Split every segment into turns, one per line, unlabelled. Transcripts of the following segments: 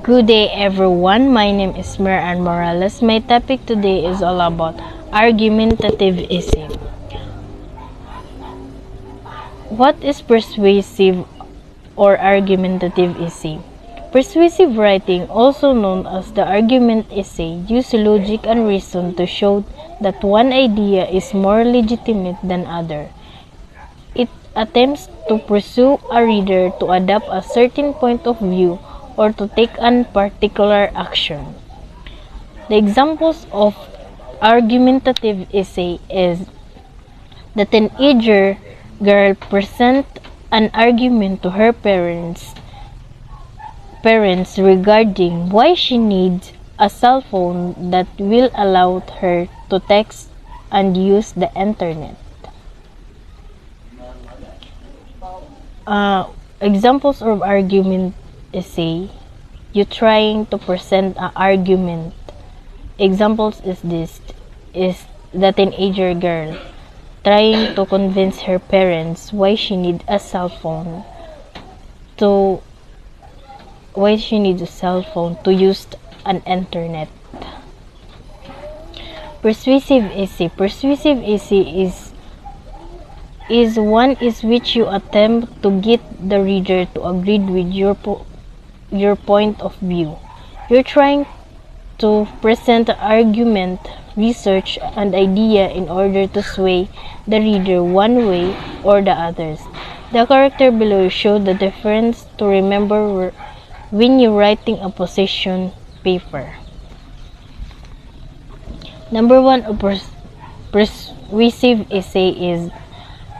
Good day everyone, my name is Miran Morales. My topic today is all about argumentative essay. What is persuasive or argumentative essay? Persuasive writing, also known as the argument essay, uses logic and reason to show that one idea is more legitimate than other. It attempts to pursue a reader to adopt a certain point of view or to take a particular action. The examples of argumentative essay is the teenager girl present an argument to her parents regarding why she needs a cell phone that will allow her to text and use the internet. Examples of argument essay: you trying to present an argument. Examples is the teenager girl trying to convince her parents why she needs a cell phone to use an internet. Persuasive essay is one is which you attempt to get the reader to agree with your point of view. You're trying to present an argument, research, and idea in order to sway the reader one way or the others. The character below show the difference to remember when you're writing a position paper. Number one, persuasive essay is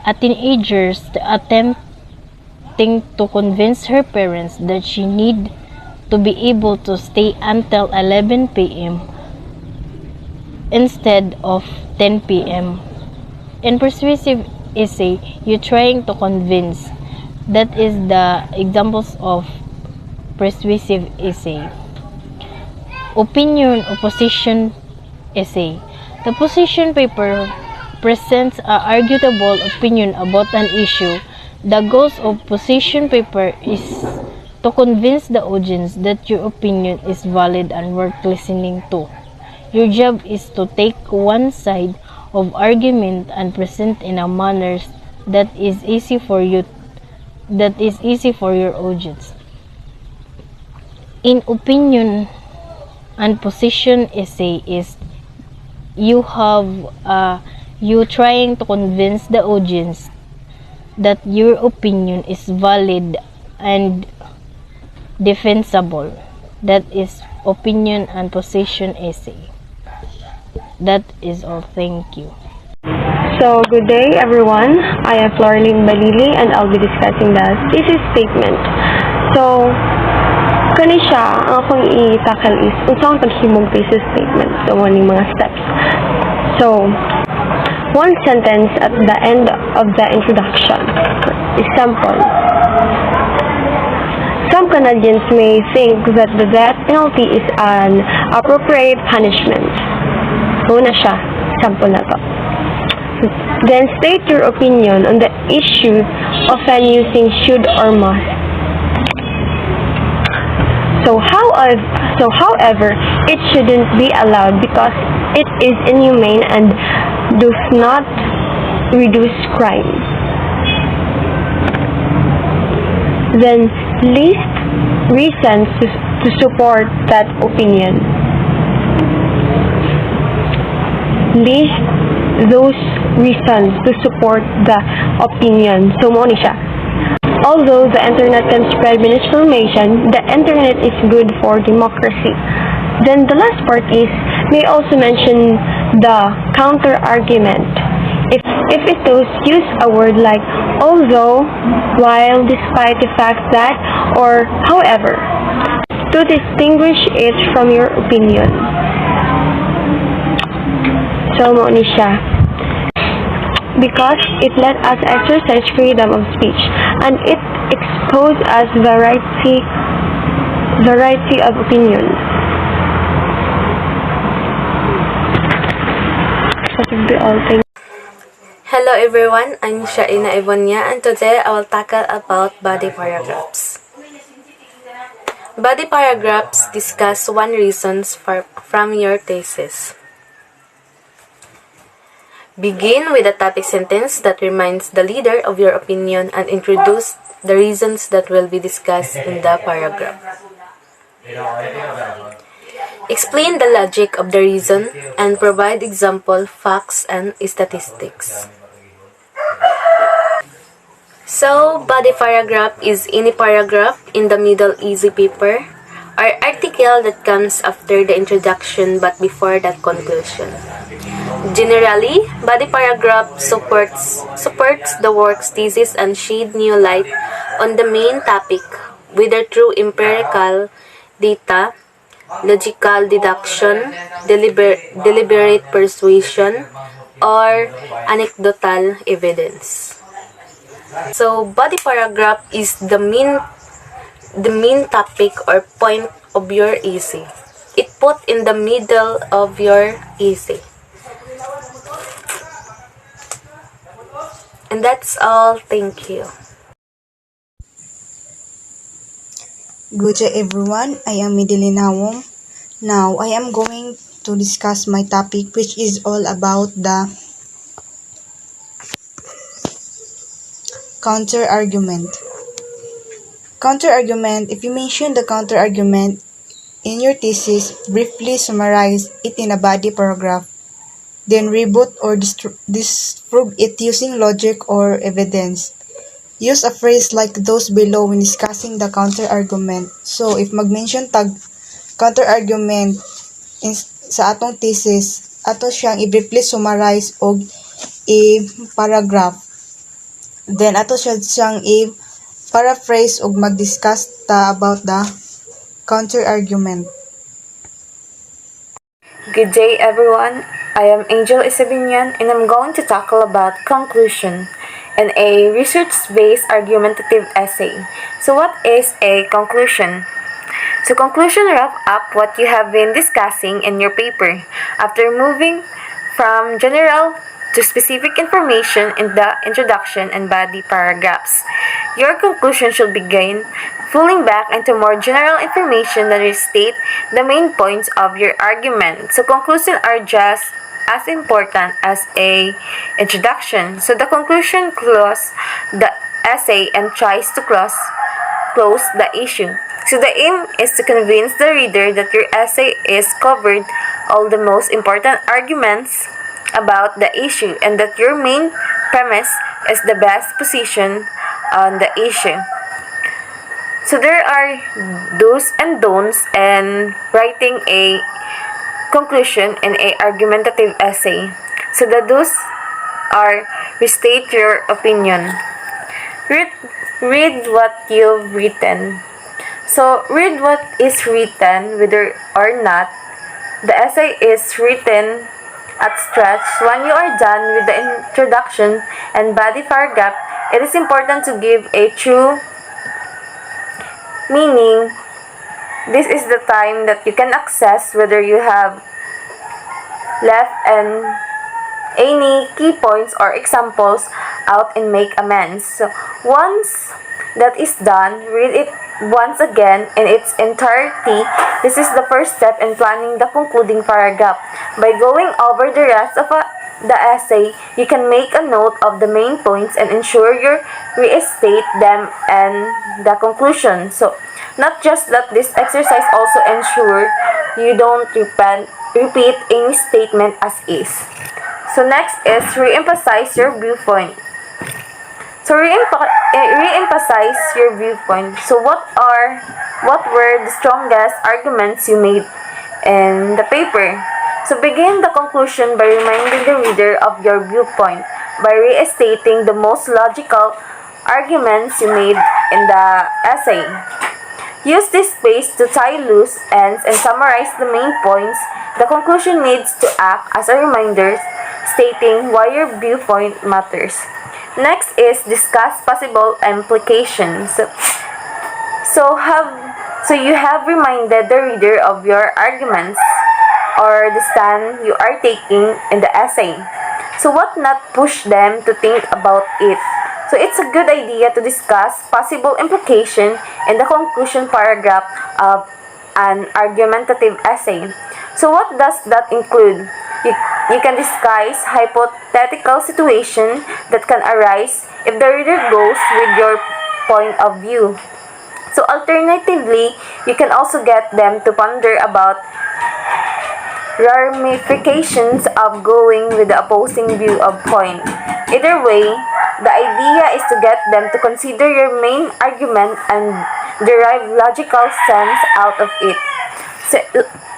a teenager's attempting to convince her parents that she need to be able to stay until 11 p.m. instead of 10 p.m. In persuasive essay, you're trying to convince. That is the examples of persuasive essay. Opinion opposition essay. The position paper presents an arguable opinion about an issue. The goals of position paper is to convince the audience that your opinion is valid and worth listening to. Your job is to take one side of argument and present in a manner that is easy for your audience. In opinion and position essay is you trying to convince the audience that your opinion is valid and defensible. That is opinion and position essay. That is all. Thank you.
So, good day everyone. I am Florlyn Balili and I'll be discussing the thesis statement. So, kani siya, ang akong i-tackle is unsang paghimog thesis statement. So, waning mga steps. So, one sentence at the end of the introduction. Example: some Canadians may think that the death penalty is an appropriate punishment. Una siya, sample na to. Then state your opinion on the issue, often using should or must. However, it shouldn't be allowed because it is inhumane and does not reduce crime. Then list reasons to support that opinion. List those reasons to support the opinion. So, mo ni siya. Although the internet can spread misinformation, the internet is good for democracy. Then the last part is, may also mention the counter-argument. If it does use a word like although, while, despite the fact that, or however, to distinguish it from your opinion. So, mo ni siya. Because it let us exercise freedom of speech and it exposes us variety of opinion. That would be all. Thank you.
Hello everyone, I'm Shaina Ivonia and today I will tackle about body paragraphs. Body paragraphs discuss one reasons from your thesis. Begin with a topic sentence that reminds the leader of your opinion and introduce the reasons that will be discussed in the paragraph. Explain the logic of the reason and provide example, facts, and statistics. So, body paragraph is any paragraph in the middle easy paper or article that comes after the introduction but before the conclusion. Generally, body paragraph supports the work's thesis and shed new light on the main topic, whether through empirical data, logical deduction, deliberate persuasion, or anecdotal evidence. So, body paragraph is the main topic or point of your essay. It put in the middle of your essay. And that's all. Thank you.
Good day everyone, I am Midilinawong. Now I am going to discuss my topic, which is all about the counter-argument. Counter-argument, if you mention the counter-argument in your thesis, briefly summarize it in a body paragraph, then rebut or disprove it using logic or evidence. Use a phrase like those below when discussing the counter-argument. So, if mag-mention tag counter-argument sa atong thesis, ato siyang i-briefly summarize o i-paragraph. Then, ato siyang i-paraphrase o mag-discuss ta about the counter-argument.
Good day everyone, I am Angel Isabinian and I'm going to tackle about conclusion in a research-based argumentative essay. So what is a conclusion? So conclusion wrap up what you have been discussing in your paper after moving from general to specific information in the introduction and body paragraphs. Your conclusion should begin falling back into more general information that restate the main points of your argument. So conclusions are just as important as a introduction. So the conclusion closes the essay and tries to close the issue. So the aim is to convince the reader that your essay is covered all the most important arguments about the issue and that your main premise is the best position on the issue. So there are do's and don'ts in writing a conclusion in a argumentative essay. So the do's are restate your opinion. Read what you've written. So read what is written whether or not the essay is written at stretch. When you are done with the introduction and body paragraph, it is important to give a true meaning. This is the time that you can access whether you have left any key points or examples out and make amends. So once that is done, read it once again in its entirety. This is the first step in planning the concluding paragraph. By going over the rest of the essay, you can make a note of the main points and ensure you restate them and the conclusion. So, not just that, this exercise also ensure you don't repeat any statement as is. So next is re-emphasize your viewpoint. So re-emphasize your viewpoint. So what were the strongest arguments you made in the paper? So begin the conclusion by reminding the reader of your viewpoint by restating the most logical arguments you made in the essay. Use this space to tie loose ends and summarize the main points. The conclusion needs to act as a reminder stating why your viewpoint matters. Next is discuss possible implications. So you have reminded the reader of your arguments or the stand you are taking in the essay. So what not push them to think about it. So it's a good idea to discuss possible implication in the conclusion paragraph of an argumentative essay. So what does that include? You can discuss hypothetical situation that can arise if the reader goes with your point of view. So alternatively, you can also get them to ponder about ramifications of going with the opposing view of point. Either way, the idea is to get them to consider your main argument and derive logical sense out of it. So,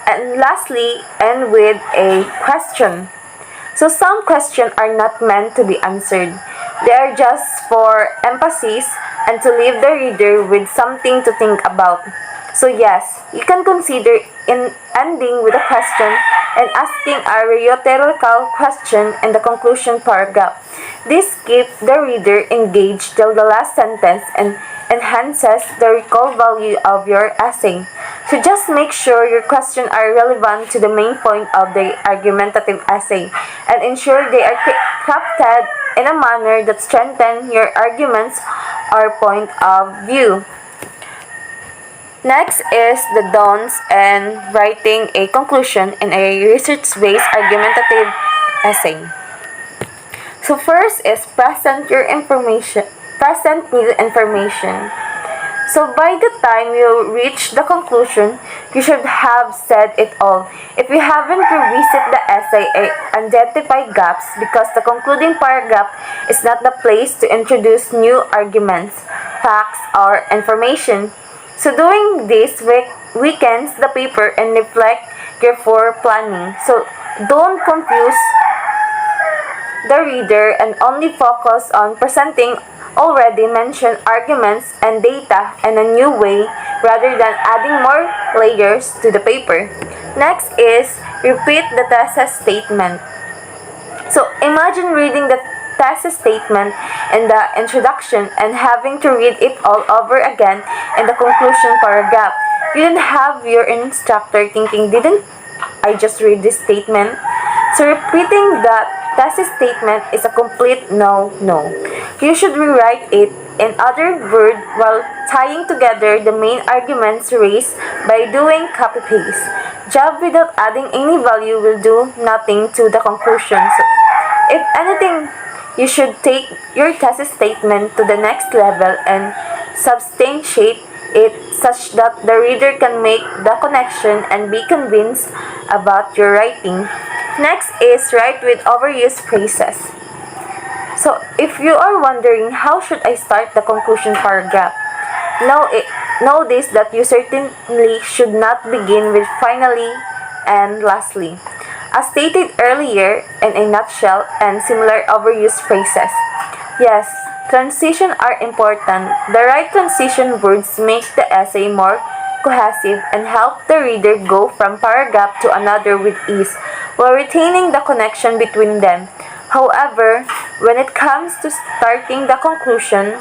and lastly, end with a question. So some questions are not meant to be answered. They are just for emphasis and to leave the reader with something to think about. So yes, you can consider in ending with a question and asking a rhetorical question in the conclusion paragraph. This keeps the reader engaged till the last sentence and enhances the recall value of your essay. So just make sure your questions are relevant to the main point of the argumentative essay and ensure they are crafted in a manner that strengthens your arguments or point of view. Next is the don'ts and writing a conclusion in a research-based argumentative essay. So first is present new information. So by the time you reach the conclusion, you should have said it all. If you haven't revisit the essay, identify gaps because the concluding paragraph is not the place to introduce new arguments, facts, or information. So doing this weakens the paper and reflect your planning. So don't confuse the reader and only focus on presenting already mentioned arguments and data in a new way rather than adding more layers to the paper. Next is repeat the thesis statement. So imagine reading the thesis statement in the introduction and having to read it all over again in the conclusion paragraph. You didn't have your instructor thinking, didn't I just read this statement? So repeating the thesis statement is a complete no. You should rewrite it in other words while tying together the main arguments raised by doing copy-paste. Job without adding any value will do nothing to the conclusion. So, if anything, you should take your thesis statement to the next level and substantiate it such that the reader can make the connection and be convinced about your writing. Next is write with overused phrases. So if you are wondering how should I start the conclusion paragraph, know this that you certainly should not begin with finally and lastly. As stated earlier, in a nutshell and similar overused phrases. Yes, transitions are important. The right transition words make the essay more cohesive and help the reader go from paragraph to another with ease, while retaining the connection between them. However, when it comes to starting the conclusion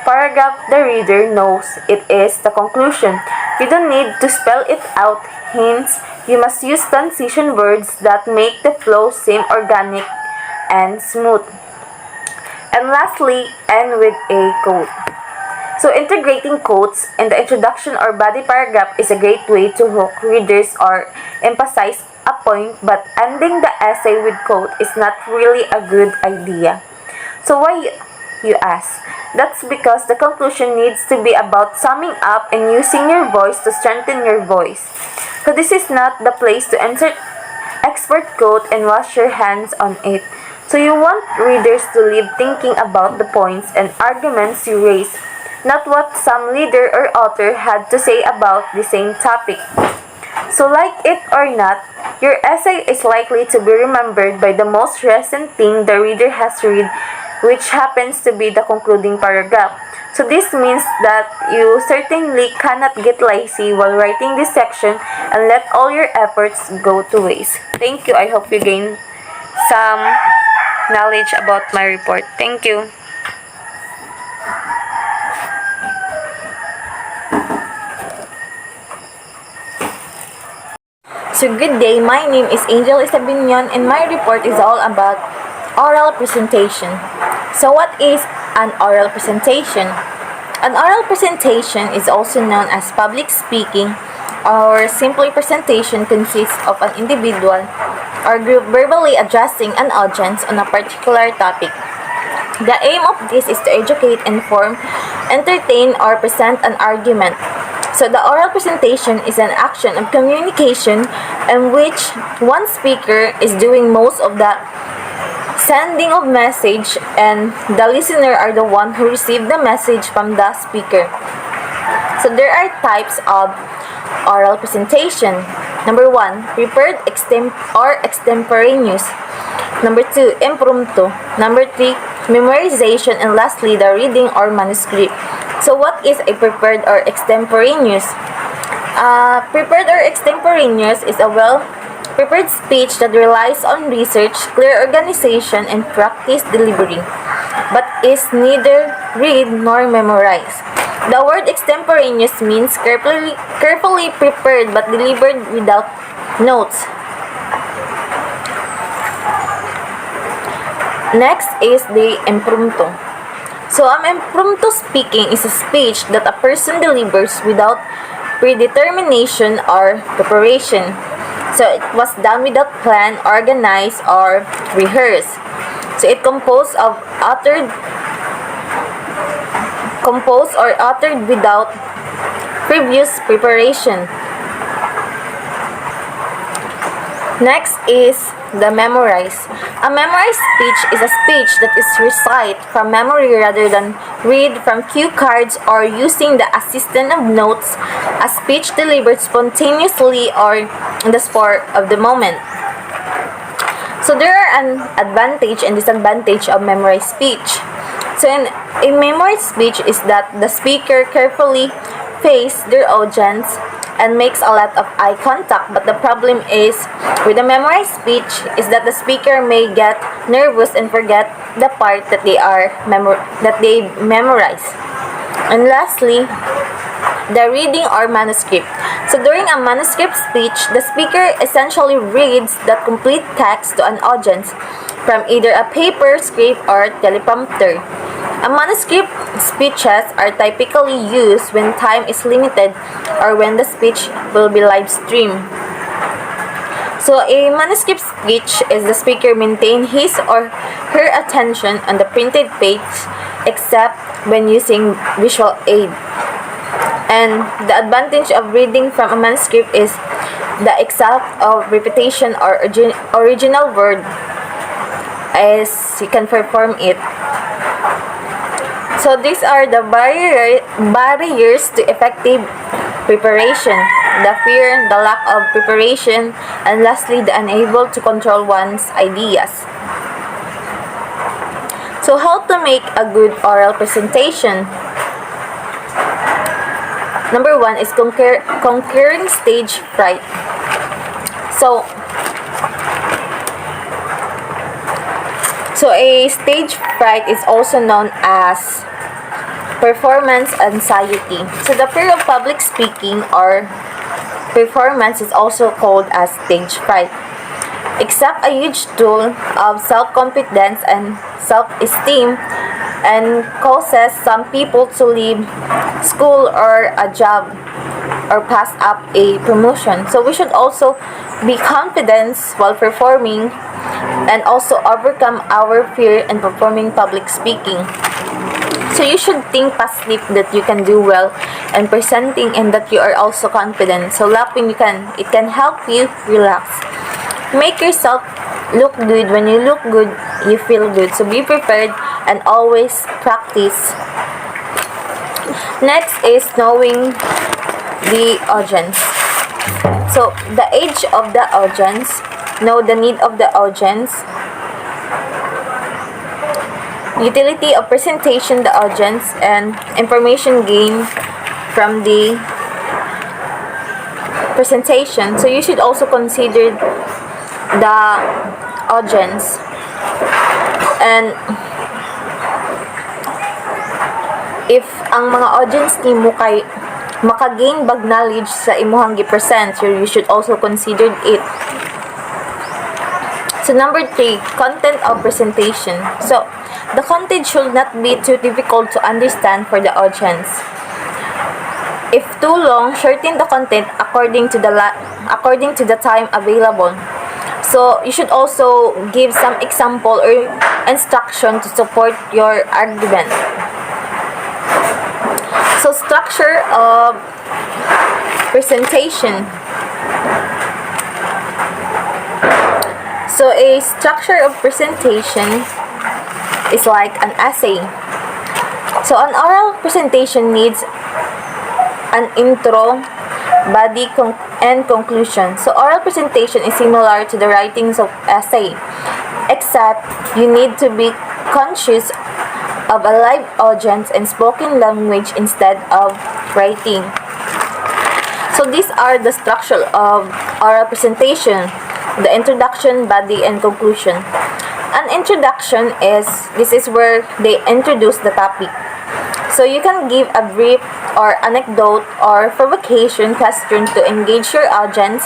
paragraph, the reader knows it is the conclusion. You don't need to spell it out. Hence, you must use transition words that make the flow seem organic and smooth. And lastly, end with a quote. So integrating quotes in the introduction or body paragraph is a great way to hook readers or emphasize a point, but ending the essay with quote is not really a good idea. So why, you ask? That's because the conclusion needs to be about summing up and using your voice to strengthen your voice. So this is not the place to insert expert quote and wash your hands on it. So you want readers to leave thinking about the points and arguments you raise, not what some leader or author had to say about the same topic. So like it or not, your essay is likely to be remembered by the most recent thing the reader has read, which happens to be the concluding paragraph. So this means that you certainly cannot get lazy while writing this section and let all your efforts go to waste. Thank you. I hope you gain some knowledge about my report. Thank you.
So good day, my name is Angel Isabinion and my report is all about oral presentation. So what is an oral presentation. An oral presentation is also known as public speaking, or simply presentation consists of an individual or group verbally addressing an audience on a particular topic. The aim of this is to educate, inform, entertain, or present an argument. So the oral presentation is an action of communication in which one speaker is doing most of the sending of message and the listener are the one who receive the message from the speaker. So there are types of oral presentation. Number 1, prepared or extemporaneous. Number 2, impromptu. Number 3, memorization. And lastly, the reading or manuscript. So what is a prepared or extemporaneous? Prepared or extemporaneous is a well-prepared speech that relies on research, clear organization, and practice delivery, but is neither read nor memorized. The word extemporaneous means carefully prepared but delivered without notes. Next is the impromptu. So, an impromptu speaking is a speech that a person delivers without predetermination or preparation. So, it was done without plan, organized, or rehearsed. So, it composed or uttered without previous preparation. Next is the memorized. A memorized speech is a speech that is recited from memory rather than read from cue cards or using the assistance of notes, a speech delivered spontaneously or on the spur of the moment. So there are an advantage and disadvantage of memorized speech. So in a memorized speech is that the speaker carefully faces their audience and makes a lot of eye contact, but the problem is with the memorized speech is that the speaker may get nervous and forget the part that they memorize. And lastly, the reading or manuscript. So during a manuscript speech, the speaker essentially reads the complete text to an audience from either a paper, script, or teleprompter. A manuscript speeches are typically used when time is limited or when the speech will be live streamed. So a manuscript speech is the speaker maintain his or her attention on the printed page except when using visual aid. And the advantage of reading from a manuscript is the exact of repetition or original word as you can perform it. So these are the barriers to effective preparation: the fear, the lack of preparation, and lastly, the unable to control one's ideas. So how to make a good oral presentation? Number 1 is conquering stage fright. So a stage fright is also known as performance anxiety. So the fear of public speaking or performance is also called as stage fright. Except a huge tool of self-confidence and self-esteem and causes some people to leave school or a job or pass up a promotion. So we should also be confident while performing and also overcome our fear in performing public speaking. So you should think positive that you can do well and presenting and that you are also confident. So laughing it can help you relax. Make yourself look good. When you look good, you feel good. So be prepared and always practice. Next is knowing the audience. So the age of the audience, know the need of the audience, utility of presentation the audience, and information gained from the presentation. So you should also consider the audience, and if ang mga audience nimo kay maka-gain bag knowledge sa imuhang gi-present, you should also consider it. So number 3, content of presentation. So the content should not be too difficult to understand for the audience. If too long, shorten the content according to the time available. So you should also give some example or instruction to support your argument. So structure of presentation. So a structure of presentation is like an essay. So an oral presentation needs an intro, body, and conclusion. So oral presentation is similar to the writings of essay, except you need to be conscious of a live audience and spoken language instead of writing. So these are the structure of oral presentation: the introduction, body, and conclusion. An introduction this is where they introduce the topic. So you can give a brief or anecdote or provocation question to engage your audience,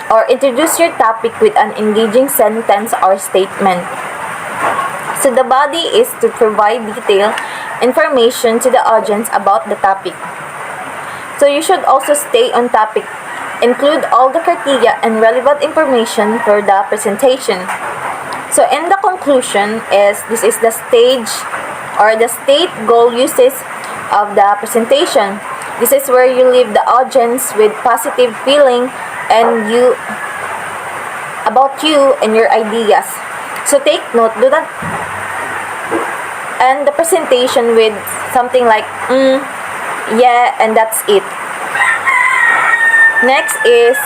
or introduce your topic with an engaging sentence or statement. So the body is to provide detailed information to the audience about the topic. So you should also stay on topic, include all the criteria and relevant information for the presentation. So in the conclusion this is the stage or the state goal uses of the presentation. This is where you leave the audience with positive feeling and about you and your ideas. So take note, do not end the presentation with something like yeah, and that's it. Next is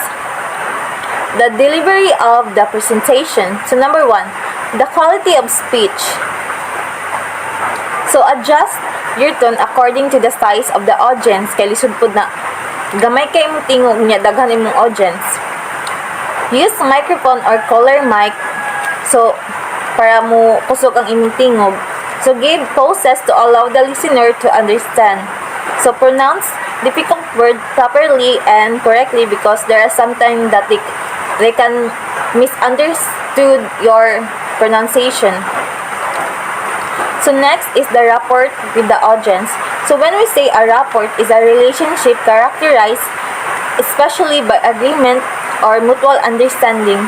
the delivery of the presentation. So number 1, the quality of speech. So adjust your tone according to the size of the audience. Kay lisod pud na gamay kay imong tingog niya, daghan imong audience. Use microphone or collar mic so para mo kusog ang imong tingog. So give pauses to allow the listener to understand. So pronounce difficult word properly and correctly, because there are sometimes that they can misunderstood your pronunciation. So next is the rapport with the audience. So when we say a rapport is a relationship characterized especially by agreement or mutual understanding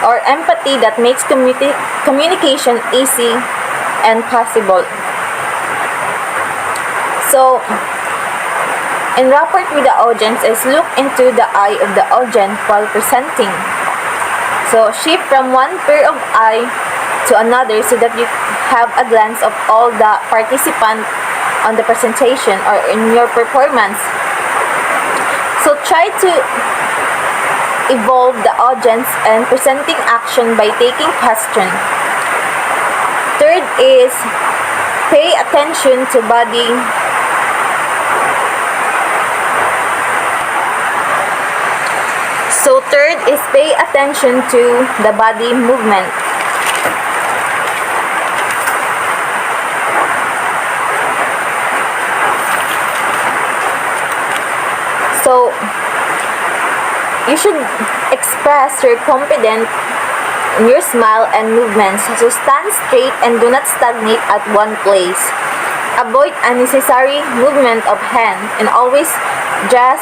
or empathy that makes communication easy and possible. So in rapport with the audience is look into the eye of the audience while presenting. So shift from one pair of eye to another so that you have a glance of all the participants on the presentation or in your performance. So try to evolve the audience and presenting action by taking question. Third is pay attention to body. So third is pay attention to the body movement. So, you should express your confidence in your smile and movements. So, stand straight and do not stagnate at one place. Avoid unnecessary movement of hand and always dress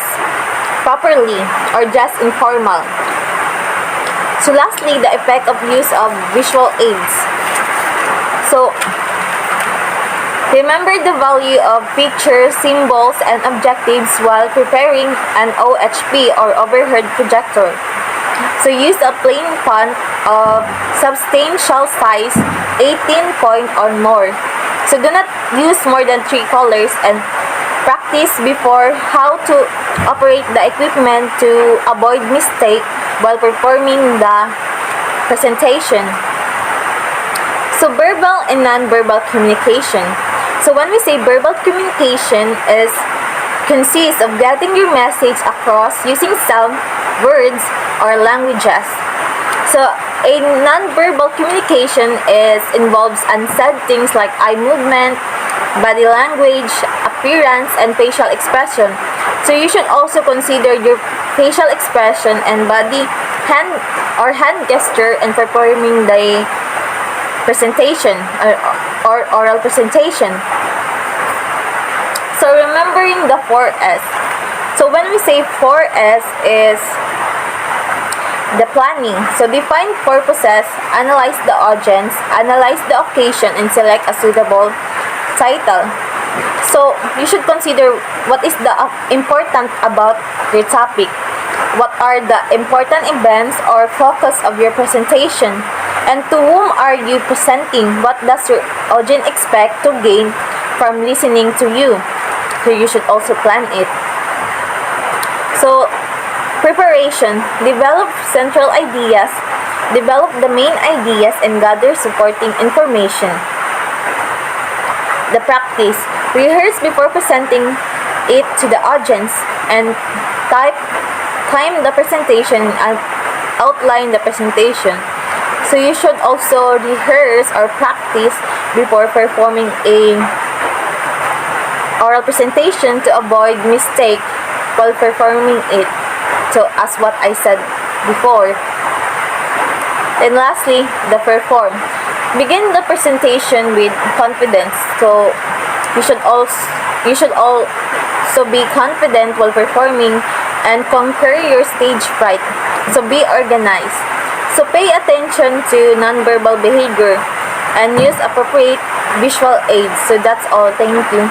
properly or dress informal. So, lastly, the effect of use of visual aids. So, remember the value of pictures, symbols, and objectives while preparing an OHP or overhead projector. So use a plain font of substantial size, 18 point or more. So do not use more than 3 colors and practice before how to operate the equipment to avoid mistake while performing the presentation. So verbal and non-verbal communication. So when we say verbal communication consists of getting your message across using sound, words, or languages. So a non-verbal communication involves unsaid things like eye movement, body language, appearance, and facial expression. So you should also consider your facial expression and body hand gesture in performing the presentation or oral presentation. So remembering the 4S. So when we say 4S is the planning. So define purposes, analyze the audience, analyze the occasion, and select a suitable title. So you should consider what is the important about your topic. What are the important events or focus of your presentation? And to whom are you presenting? What does your audience expect to gain from listening to you? So you should also plan it. So preparation, develop central ideas, develop the main ideas, and gather supporting information. The practice, rehearse before presenting it to the audience, and time the presentation and outline the presentation. So you should also rehearse or practice before performing a oral presentation to avoid mistake while performing it. So as what I said before. And lastly, the perform. Begin the presentation with confidence. So you should also be confident while performing and conquer your stage fright. So be organized. So pay attention to nonverbal behavior and use appropriate visual aids. So that's all. Thank you.